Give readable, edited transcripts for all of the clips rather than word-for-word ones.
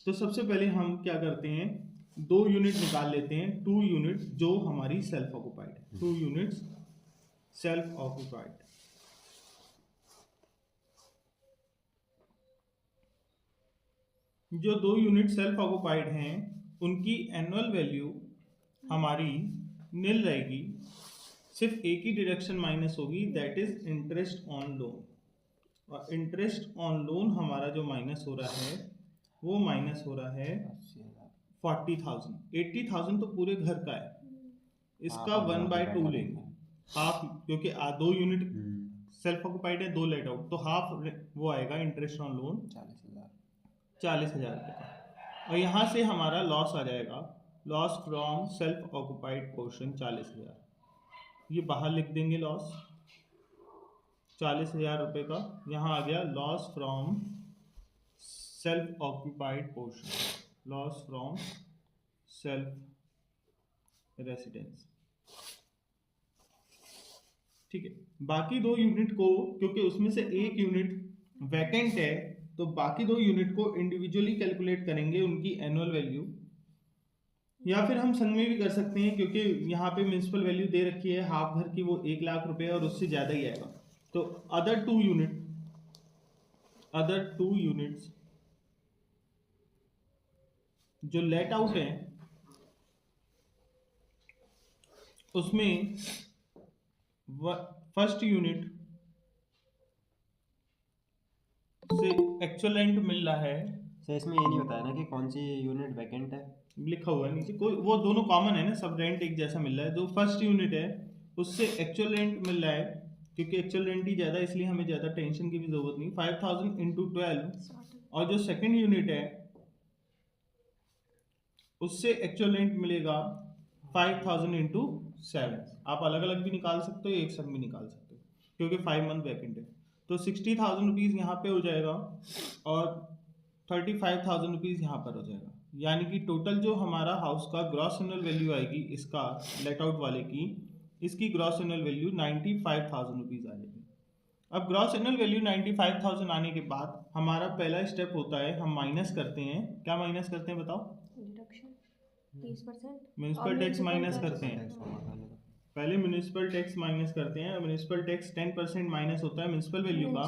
तो सबसे पहले हम क्या करते हैं, 2 यूनिट निकाल लेते हैं, 2 यूनिट जो हमारी सेल्फ ऑक्युपाइड है, 2 यूनिट्स सेल्फ ऑक्युपाइड। जो 2 यूनिट सेल्फ ऑक्युपाइड हैं उनकी एनुअल वैल्यू हमारी नील रहेगी, सिर्फ एक ही डिडक्शन माइनस होगी, that is interest on loan. और इंटरेस्ट ऑन लोन हमारा जो माइनस हो रहा है वो माइनस हो रहा है 40,000। 80,000 तो पूरे घर का है, इसका 1/2 लेंगे, हाफ, क्योंकि 2 यूनिट सेल्फ ऑक्युपाइड है, 2 लेट आउट, तो हाफ वो आएगा इंटरेस्ट ऑन लोन 40,000 रुपये का। और यहाँ से हमारा लॉस आ जाएगा, loss from self occupied portion 40,000, ये बाहर लिख देंगे लॉस 40,000 रुपये का। यहाँ आ गया loss from self occupied portion, loss from self residence. ठीक है, बाकी 2 यूनिट को, क्योंकि उसमें से एक यूनिट वैकेंट है, तो बाकी 2 यूनिट को इंडिविजुअली कैलकुलेट करेंगे उनकी एनुअल वैल्यू, या फिर हम संग में भी कर सकते हैं, क्योंकि यहाँ पे म्युनिसिपल वैल्यू दे रखी है हाफ घर की, वो 1 लाख रुपए और उससे ज्यादा ही आएगा। तो अदर टू यूनिट्स जो लेट आउट है उसमें फर्स्ट यूनिट से एक्चुअल रेंट मिल रहा है। सर इसमें ये नहीं बताया ना कि कौन सी यूनिट वैकेंट है, लिखा हुआ है नीचे, कोई वो दोनों कॉमन है ना, सब रेंट एक जैसा मिल रहा है। जो फर्स्ट यूनिट है उससे एक्चुअल रेंट मिल रहा है, क्योंकि एक्चुअल रेंट ही ज़्यादा, इसलिए हमें ज़्यादा टेंशन की भी जरूरत नहीं, 5,000 इंटू 12। और जो सेकेंड यूनिट है उससे एक्चुअल रेंट मिलेगा 5,000 इंटू 7। आप अलग अलग भी निकाल सकते हो, एक संग भी निकाल सकते हो, क्योंकि 5 मंथ वैकेंट है। तो 60,000 रुपीज़ यहाँ पे हो जाएगा और 35,000 रुपीज़ यहाँ पर हो जाएगा, यानी कि टोटल जो हमारा हाउस का ग्रॉस एनुअल वैल्यू आएगी इसका, लेट आउट वाले की, इसकी ग्रॉस एनुअल वैल्यू 95,000 रुपीज़ आ जाएगी। अब ग्रॉस एनुअल वैल्यू 95,000 आने के बाद हमारा पहला स्टेप होता है, हम माइनस करते हैं। क्या माइनस करते हैं बताओ? डिडक्शन 30%, म्युनिसिपल टैक्स माइनस करते हैं। पहले म्युनिसिपल टैक्स माइनस करते हैं। म्युनिसिपल टैक्स 10% माइनस होता है म्युनिसिपल वैल्यू का।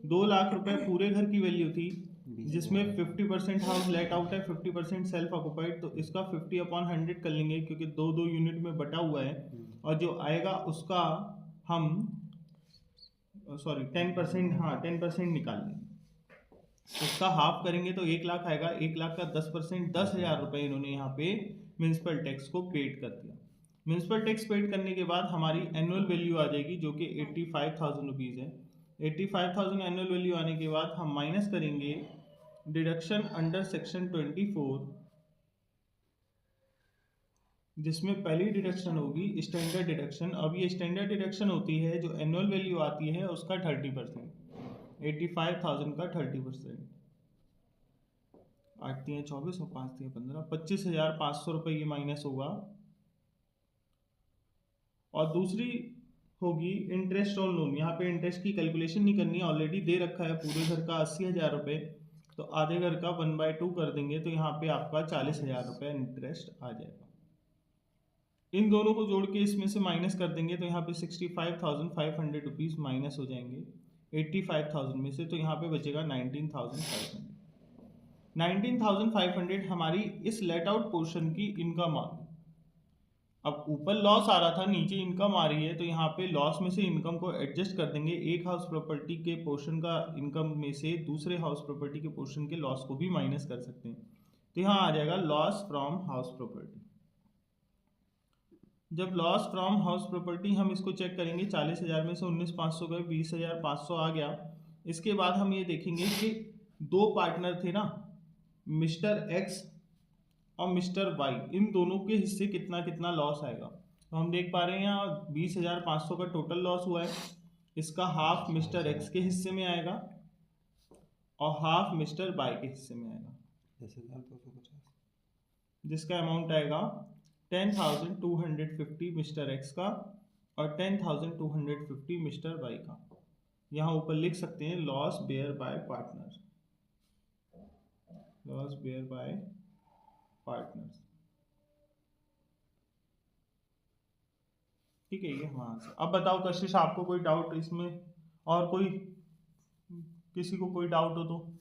2 लाख रुपए पूरे घर की वैल्यू थी, जिसमें 50% हाउस लेट आउट है, 50% सेल्फ ऑक्युपाइड, तो इसका 50/100 कर लेंगे, क्योंकि 2 यूनिट में बटा हुआ है। और जो आएगा उसका हम 10%, हाँ 10% निकाल लेंगे, उसका हाफ करेंगे तो 1 लाख आएगा। 1 लाख का 10%, 10,000 रुपए इन्होंने यहाँ पे म्युनिसिपल टैक्स को पेड कर दिया। म्युनिसिपल टैक्स पेड करने के बाद हमारी एनुअल वैल्यू आ जाएगी, जो कि 85,000 रुपीज़ है। 85,000 एनुअल वैल्यू आने के बाद हम माइनस करेंगे डिडक्शन अंडर सेक्शन 24, जिसमें पहली डिडक्शन होगी स्टैंडर्ड डिडक्शन। अब ये स्टैंडर्ड डिडक्शन होती है जो एनुअल वैल्यू आती है उसका 30%, 85,000 का 30%, 8 तिया 24 और 5 तिया 15, 25,500 रुपये ये माइनस होगा। और दूसरी होगी इंटरेस्ट ऑन लोन। यहाँ पे इंटरेस्ट की कैलकुलेशन नहीं करनी है, ऑलरेडी दे रखा है पूरे घर का 80,000 रुपये, तो आधे घर का 1/2 कर देंगे, तो यहाँ पे आपका 40,000 रुपये इंटरेस्ट आ जाएगा। इन दोनों को जोड़ के इसमें से माइनस कर देंगे, तो यहाँ पे 65,500 रुपीज़ माइनस हो जाएंगे 85,000 में से, तो यहाँ पे बचेगा 19,500। 19,500 हमारी इस लेट आउट पोर्शन की इनकम आ गई। अब ऊपर लॉस आ रहा था, नीचे इनकम आ रही है, तो यहाँ पे लॉस में से इनकम को एडजस्ट कर देंगे। एक हाउस प्रॉपर्टी के पोर्शन का इनकम में से दूसरे हाउस प्रॉपर्टी के पोर्शन के लॉस को भी माइनस कर सकते हैं, तो यहाँ आ जाएगा लॉस फ्रॉम हाउस प्रॉपर्टी। जब लॉस फ्रॉम हाउस प्रॉपर्टी हम इसको चेक करेंगे, 40,000 में से 19,500 गए, 20,500 आ गया। इसके बाद हम ये देखेंगे कि 2 पार्टनर थे ना, मिस्टर एक्स और मिस्टर वाई, इन दोनों के हिस्से कितना कितना लॉस आएगा। तो हम देख पा रहे हैं यहाँ 20,500 का टोटल लॉस हुआ है, इसका हाफ मिस्टर एक्स के हिस्से में आएगा और हाफ मिस्टर वाई के हिस्से में आएगा, 10,250, जिसका अमाउंट आएगा 10,250 मिस्टर एक्स का और 10,250 मिस्टर वाई का। यहाँ ऊपर लिख सकते हैं loss bear by partner. Loss bear by partners. ठीक है, ये हमारा आंसर। अब बताओ कशिश, आपको कोई डाउट इसमें, और कोई, किसी को कोई डाउट हो तो?